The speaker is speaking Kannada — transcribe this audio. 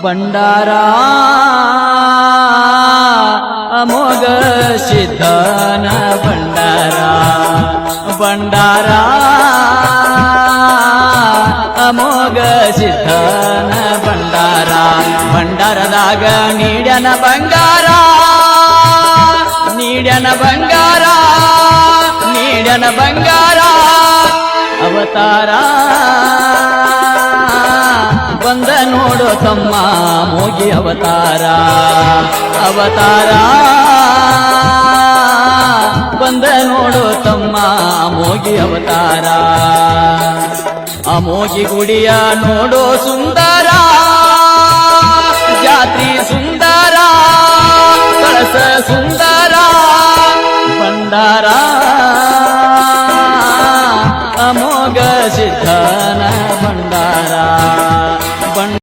ಭಂಡಾರ ಅಮೋಘ ಸಿದ್ಧನ ಭಂಡಾರ ಭಂಡಾರ ಅಮೋಘ ಸಿದ್ಧನ ಭಂಡಾರ ಭಂಡಾರದಾಗ ನೀಡ್ಯನ ಬಂಗಾರ ನೀಡ್ಯನ ಬಂಗಾರ ನೀಡ್ಯನ ಬಂಗಾರ ಅವತಾರ ಬಂದ ನೋಡು ತಮ್ಮ ಮೋಗಿ ಅವತಾರ ಅವತಾರ ಬಂದ ನೋಡು ತಮ್ಮ ಮೋಗಿ ಅವತಾರ ಅಮೋಗಿ ಗುಡಿಯ ನೋಡೋ ಸುಂದರ